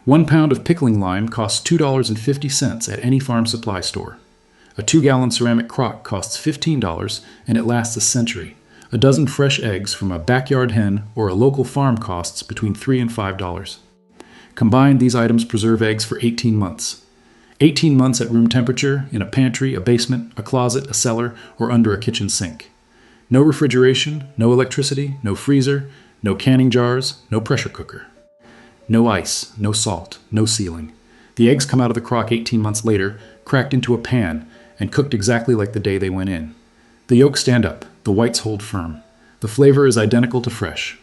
1 pound of pickling lime costs $2.50 at any farm supply store. A 2-gallon ceramic crock costs $15 and it lasts a century. A dozen fresh eggs from a backyard hen or a local farm costs between $3 and $5. Combined, these items preserve eggs for 18 months. 18 months at room temperature, in a pantry, a basement, a closet, a cellar, or under a kitchen sink. No refrigeration, no electricity, no freezer, no canning jars, no pressure cooker. No ice, no salt, no sealing. The eggs come out of the crock 18 months later, cracked into a pan, and cooked exactly like the day they went in. The yolks stand up, the whites hold firm. The flavor is identical to fresh.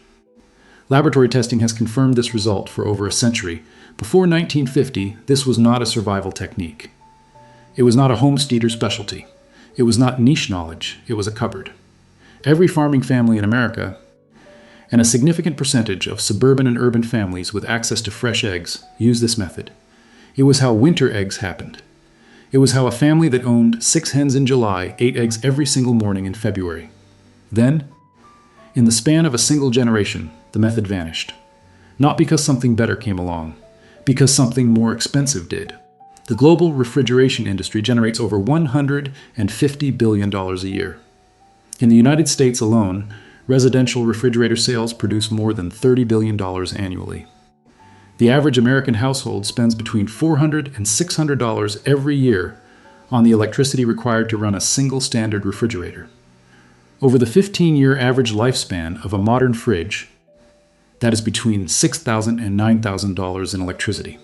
Laboratory testing has confirmed this result for over a century. Before 1950, this was not a survival technique. It was not a homesteader specialty. It was not niche knowledge, it was a cupboard. Every farming family in America, and a significant percentage of suburban and urban families with access to fresh eggs, use this method. It was how winter eggs happened. It was how a family that owned 6 hens in July ate eggs every single morning in February. Then, in the span of a single generation, the method vanished. Not because something better came along, because something more expensive did. The global refrigeration industry generates over $150 billion a year. In the United States alone, residential refrigerator sales produce more than $30 billion annually. The average American household spends between $400 and $600 every year on the electricity required to run a single standard refrigerator. Over the 15-year average lifespan of a modern fridge, that is between $6,000 and $9,000 in electricity.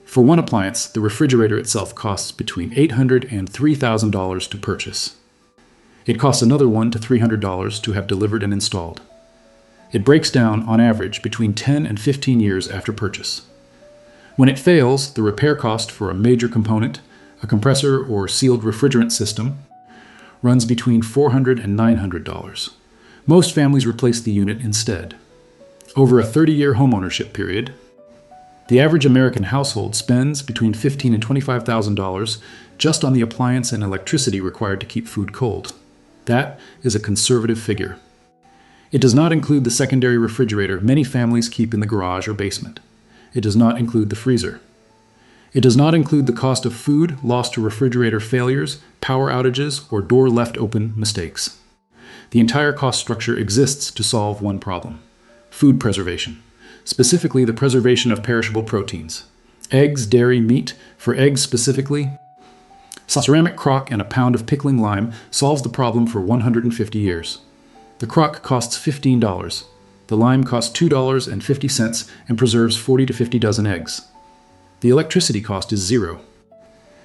For one appliance, the refrigerator itself costs between $800 and $3,000 to purchase. It costs another $100 to $300 to have delivered and installed. It breaks down, on average, between 10 and 15 years after purchase. When it fails, the repair cost for a major component, a compressor or sealed refrigerant system, runs between $400 and $900. Most families replace the unit instead. Over a 30-year homeownership period, the average American household spends between $15,000 and $25,000 just on the appliance and electricity required to keep food cold. That is a conservative figure. It does not include the secondary refrigerator many families keep in the garage or basement. It does not include the freezer. It does not include the cost of food lost to refrigerator failures, power outages, or door left open mistakes. The entire cost structure exists to solve one problem: food preservation, specifically the preservation of perishable proteins. Eggs, dairy, meat. For eggs specifically, a ceramic crock and a pound of pickling lime solves the problem for 150 years. The crock costs $15. The lime costs $2.50 and preserves 40 to 50 dozen eggs. The electricity cost is $0.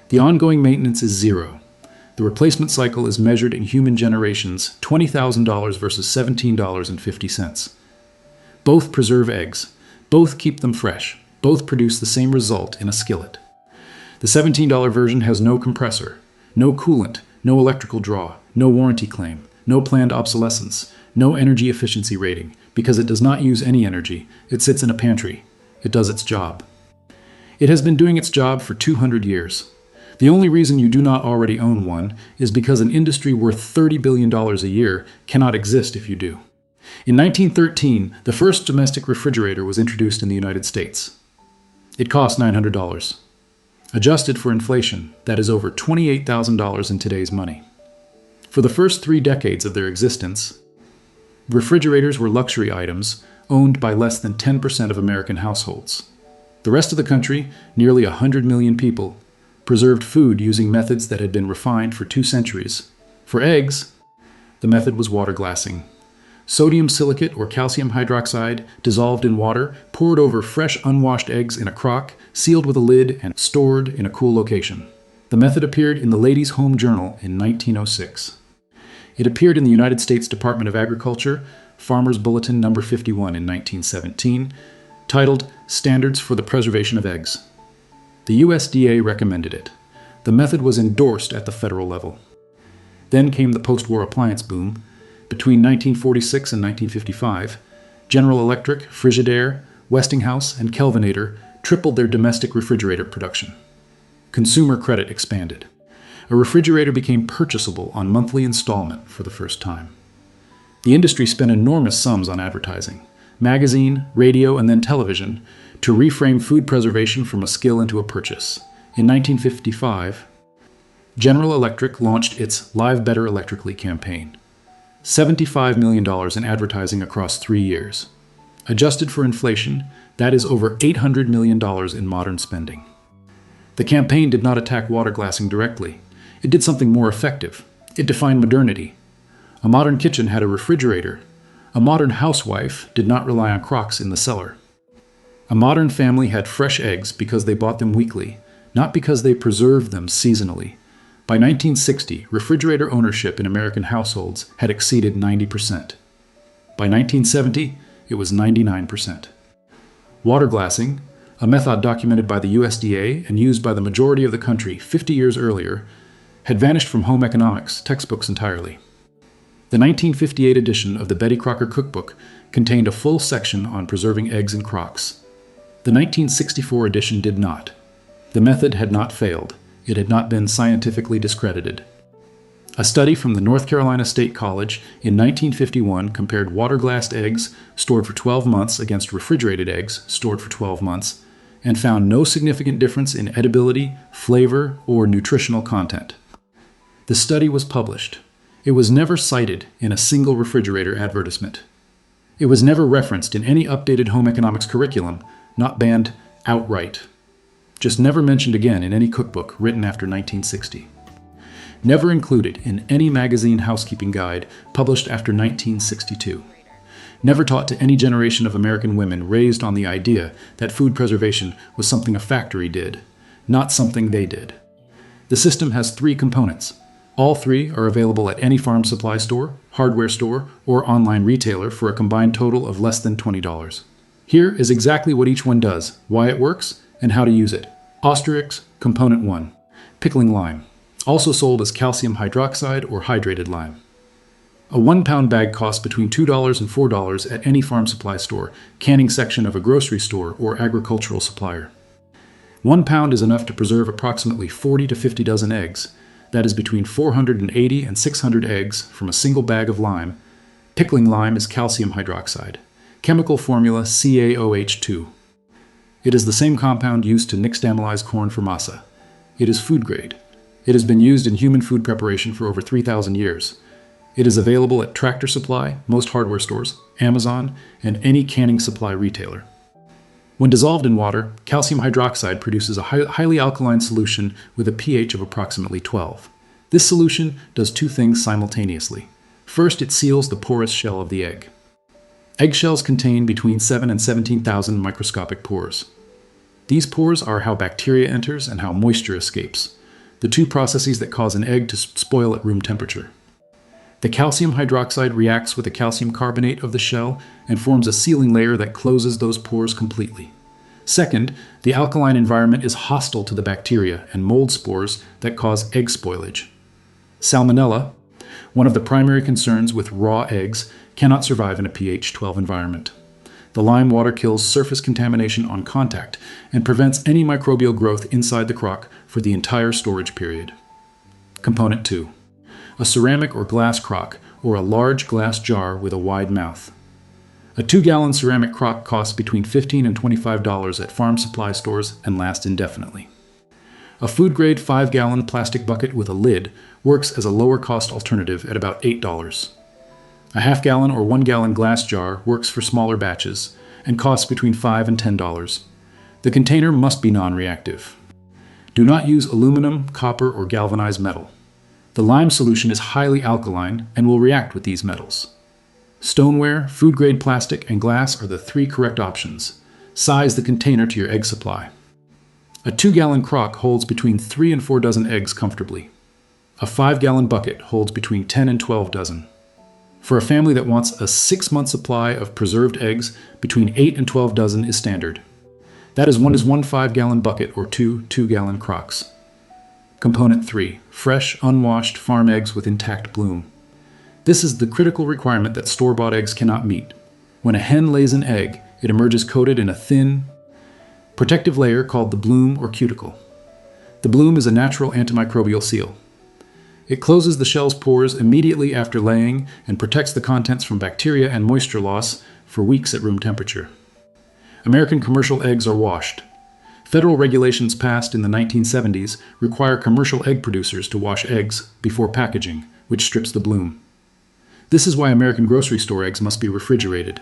The ongoing maintenance is $0. The replacement cycle is measured in human generations, $20,000 versus $17.50. Both preserve eggs. Both keep them fresh. Both produce the same result in a skillet. The $17 version has no compressor, no coolant, no electrical draw, no warranty claim, no planned obsolescence, no energy efficiency rating, because it does not use any energy. It sits in a pantry. It does its job. It has been doing its job for 200 years. The only reason you do not already own one is because an industry worth $30 billion a year cannot exist if you do. In 1913, the first domestic refrigerator was introduced in the United States. It cost $900. Adjusted for inflation, that is over $28,000 in today's money. For the first 3 decades of their existence, refrigerators were luxury items owned by less than 10% of American households. The rest of the country, nearly 100 million people, preserved food using methods that had been refined for 2 centuries. For eggs, the method was water glassing. Sodium silicate or calcium hydroxide dissolved in water, poured over fresh unwashed eggs in a crock, sealed with a lid, and stored in a cool location. The method appeared in the Ladies' Home Journal in 1906. It appeared in the United States Department of Agriculture, Farmer's Bulletin No. 51 in 1917, titled Standards for the Preservation of Eggs. The USDA recommended it. The method was endorsed at the federal level. Then came the post-war appliance boom. Between 1946 and 1955, General Electric, Frigidaire, Westinghouse, and Kelvinator tripled their domestic refrigerator production. Consumer credit expanded. A refrigerator became purchasable on monthly installment for the first time. The industry spent enormous sums on advertising, magazine, radio, and then television, to reframe food preservation from a skill into a purchase. In 1955, General Electric launched its Live Better Electrically campaign. $75 million in advertising across 3 years. Adjusted for inflation, that is over $800 million in modern spending. The campaign did not attack water glassing directly. It did something more effective. It defined modernity. A modern kitchen had a refrigerator. A modern housewife did not rely on crocks in the cellar. A modern family had fresh eggs because they bought them weekly, not because they preserved them seasonally. By 1960, refrigerator ownership in American households had exceeded 90%. By 1970, it was 99%. Water glassing, a method documented by the USDA and used by the majority of the country 50 years earlier, had vanished from home economics textbooks entirely. The 1958 edition of the Betty Crocker Cookbook contained a full section on preserving eggs in crocks. The 1964 edition did not. The method had not failed. It had not been scientifically discredited. A study from the North Carolina State College in 1951 compared water-glassed eggs stored for 12 months against refrigerated eggs stored for 12 months and found no significant difference in edibility, flavor, or nutritional content. The study was published. It was never cited in a single refrigerator advertisement. It was never referenced in any updated home economics curriculum, not banned outright. Just never mentioned again in any cookbook written after 1960. Never included in any magazine housekeeping guide published after 1962. Never taught to any generation of American women raised on the idea that food preservation was something a factory did, not something they did. The system has 3 components. All 3 are available at any farm supply store, hardware store, or online retailer for a combined total of less than $20. Here is exactly what each one does, why it works, and how to use it. Asterisk, Component 1. Pickling lime. Also sold as calcium hydroxide or hydrated lime. A 1-pound bag costs between $2 and $4 at any farm supply store, canning section of a grocery store, or agricultural supplier. 1 pound is enough to preserve approximately 40 to 50 dozen eggs. That is between 480 and 600 eggs from a single bag of lime. Pickling lime is calcium hydroxide. Chemical formula CaOH2. It is the same compound used to nixtamalize corn for masa. It is food grade. It has been used in human food preparation for over 3,000 years. It is available at Tractor Supply, most hardware stores, Amazon, and any canning supply retailer. When dissolved in water, calcium hydroxide produces a highly alkaline solution with a pH of approximately 12. This solution does 2 things simultaneously. First, it seals the porous shell of the egg. Eggshells contain between 7 and 17,000 microscopic pores. These pores are how bacteria enters and how moisture escapes, the 2 processes that cause an egg to spoil at room temperature. The calcium hydroxide reacts with the calcium carbonate of the shell and forms a sealing layer that closes those pores completely. Second, the alkaline environment is hostile to the bacteria and mold spores that cause egg spoilage. Salmonella, one of the primary concerns with raw eggs, cannot survive in a pH 12 environment. The lime water kills surface contamination on contact and prevents any microbial growth inside the crock for the entire storage period. Component 2. A ceramic or glass crock, or a large glass jar with a wide mouth. A 2-gallon ceramic crock costs between $15 and $25 at farm supply stores and lasts indefinitely. A food-grade 5-gallon plastic bucket with a lid works as a lower-cost alternative at about $8. A half-gallon or 1-gallon glass jar works for smaller batches and costs between $5 and $10. The container must be non-reactive. Do not use aluminum, copper, or galvanized metal. The lime solution is highly alkaline and will react with these metals. Stoneware, food-grade plastic, and glass are the 3 correct options. Size the container to your egg supply. A 2-gallon crock holds between 3 and 4 dozen eggs comfortably. A 5-gallon bucket holds between 10 and 12 dozen. For a family that wants a 6-month supply of preserved eggs, between 8 and 12 dozen is standard. That is one 5-gallon bucket or 2 2-gallon crocks. Component 3. Fresh, unwashed farm eggs with intact bloom. This is the critical requirement that store-bought eggs cannot meet. When a hen lays an egg, it emerges coated in a thin, protective layer called the bloom or cuticle. The bloom is a natural antimicrobial seal. It closes the shell's pores immediately after laying and protects the contents from bacteria and moisture loss for weeks at room temperature. American commercial eggs are washed. Federal regulations passed in the 1970s require commercial egg producers to wash eggs before packaging, which strips the bloom. This is why American grocery store eggs must be refrigerated.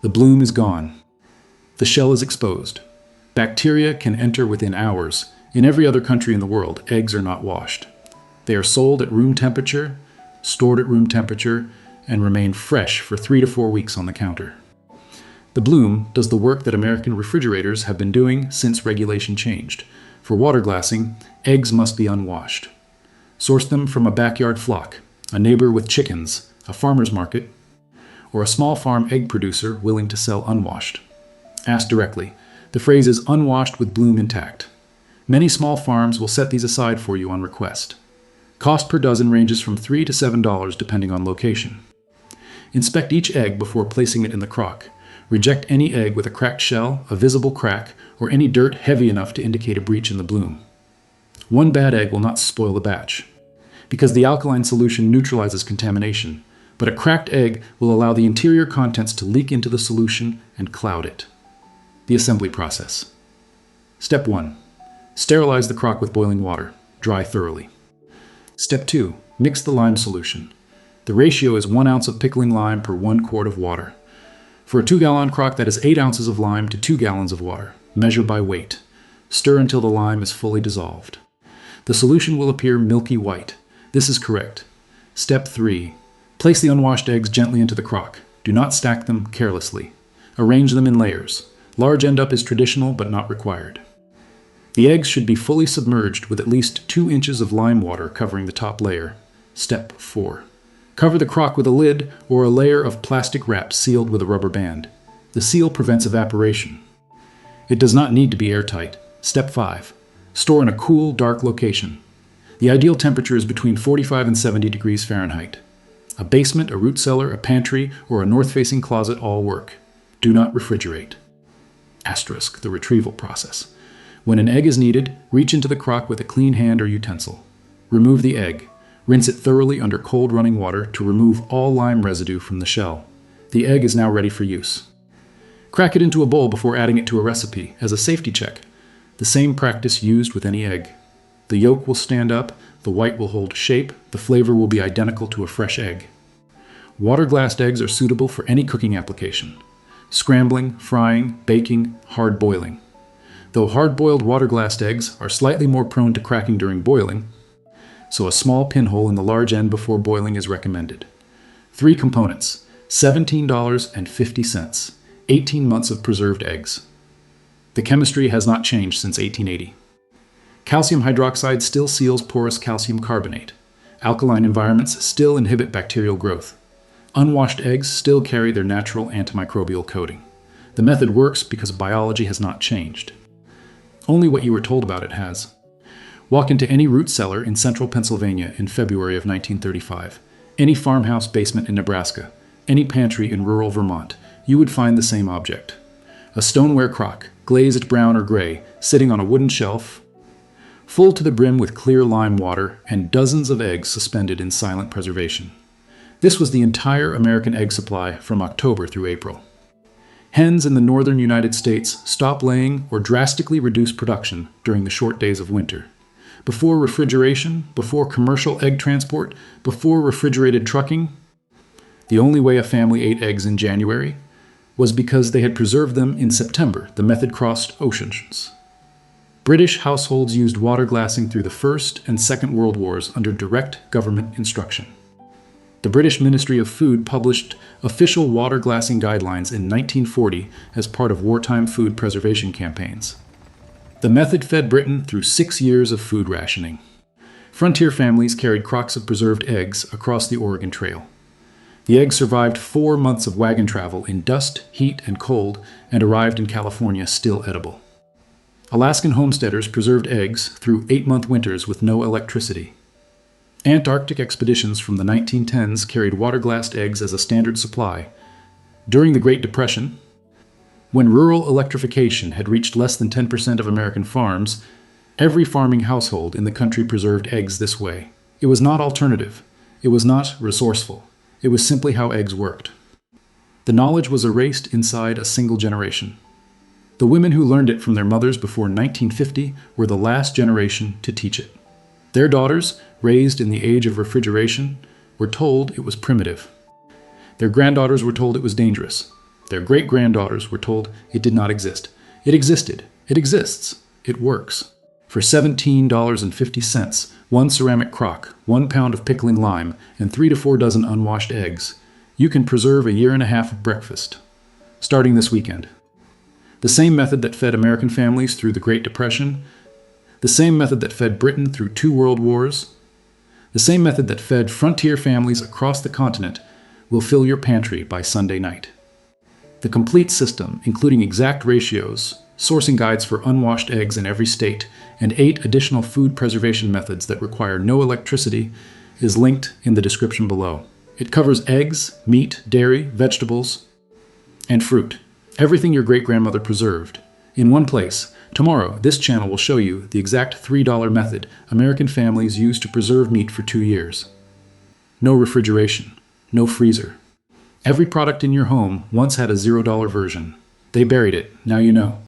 The bloom is gone. The shell is exposed. Bacteria can enter within hours. In every other country in the world, eggs are not washed. They are sold at room temperature, stored at room temperature, and remain fresh for 3 to 4 weeks on the counter. The bloom does the work that American refrigerators have been doing since regulation changed. For water glassing, eggs must be unwashed. Source them from a backyard flock, a neighbor with chickens, a farmer's market, or a small farm egg producer willing to sell unwashed. Ask directly. The phrase is unwashed with bloom intact. Many small farms will set these aside for you on request. Cost per dozen ranges from $3 to $7 depending on location. Inspect each egg before placing it in the crock. Reject any egg with a cracked shell, a visible crack, or any dirt heavy enough to indicate a breach in the bloom. One bad egg will not spoil the batch, because the alkaline solution neutralizes contamination, but a cracked egg will allow the interior contents to leak into the solution and cloud it. The assembly process. Step 1. Sterilize the crock with boiling water. Dry thoroughly. Step 2. Mix the lime solution. The ratio is 1 ounce of pickling lime per 1 quart of water. For a 2-gallon crock, that is 8 ounces of lime to 2 gallons of water. Measure by weight. Stir until the lime is fully dissolved. The solution will appear milky white. This is correct. Step 3. Place the unwashed eggs gently into the crock. Do not stack them carelessly. Arrange them in layers. Large end-up is traditional but not required. The eggs should be fully submerged with at least 2 inches of lime water covering the top layer. Step 4. Cover the crock with a lid or a layer of plastic wrap sealed with a rubber band. The seal prevents evaporation. It does not need to be airtight. Step 5. Store in a cool, dark location. The ideal temperature is between 45 and 70 degrees Fahrenheit. A basement, a root cellar, a pantry, or a north-facing closet all work. Do not refrigerate. Asterisk, the retrieval process. When an egg is needed, reach into the crock with a clean hand or utensil. Remove the egg. Rinse it thoroughly under cold running water to remove all lime residue from the shell. The egg is now ready for use. Crack it into a bowl before adding it to a recipe as a safety check. The same practice used with any egg. The yolk will stand up, the white will hold shape, the flavor will be identical to a fresh egg. Water-glassed eggs are suitable for any cooking application. Scrambling, frying, baking, hard boiling. Though hard-boiled water-glassed eggs are slightly more prone to cracking during boiling, so a small pinhole in the large end before boiling is recommended. 3 components, $17.50, 18 months of preserved eggs. The chemistry has not changed since 1880. Calcium hydroxide still seals porous calcium carbonate. Alkaline environments still inhibit bacterial growth. Unwashed eggs still carry their natural antimicrobial coating. The method works because biology has not changed. Only what you were told about it has. Walk into any root cellar in central Pennsylvania in February of 1935, any farmhouse basement in Nebraska, any pantry in rural Vermont, you would find the same object. A stoneware crock, glazed brown or gray, sitting on a wooden shelf, full to the brim with clear lime water, and dozens of eggs suspended in silent preservation. This was the entire American egg supply from October through April. Hens in the northern United States stop laying or drastically reduce production during the short days of winter. Before refrigeration, before commercial egg transport, before refrigerated trucking, the only way a family ate eggs in January was because they had preserved them in September. The method crossed oceans. British households used water glassing through the First and Second World Wars under direct government instruction. The British Ministry of Food published official water glassing guidelines in 1940 as part of wartime food preservation campaigns. The method fed Britain through 6 years of food rationing. Frontier families carried crocks of preserved eggs across the Oregon Trail. The eggs survived 4 months of wagon travel in dust, heat, and cold, and arrived in California still edible. Alaskan homesteaders preserved eggs through 8-month winters with no electricity. Antarctic expeditions from the 1910s carried water-glassed eggs as a standard supply. During the Great Depression, when rural electrification had reached less than 10% of American farms, every farming household in the country preserved eggs this way. It was not alternative. It was not resourceful. It was simply how eggs worked. The knowledge was erased inside a single generation. The women who learned it from their mothers before 1950 were the last generation to teach it. Their daughters, raised in the age of refrigeration, were told it was primitive. Their granddaughters were told it was dangerous. Their great-granddaughters were told it did not exist. It existed. It exists. It works. For $17.50, one ceramic crock, 1 pound of pickling lime, and 3 to 4 dozen unwashed eggs, you can preserve a year and a half of breakfast, starting this weekend. The same method that fed American families through the Great Depression, the same method that fed Britain through 2 world wars, the same method that fed frontier families across the continent will fill your pantry by Sunday night. The complete system, including exact ratios, sourcing guides for unwashed eggs in every state, and 8 additional food preservation methods that require no electricity, is linked in the description below. It covers eggs, meat, dairy, vegetables, and fruit. Everything your great-grandmother preserved. In one place. Tomorrow, this channel will show you the exact $3 method American families use to preserve meat for 2 years. No refrigeration. No freezer. Every product in your home once had a $0 version. They buried it. Now you know.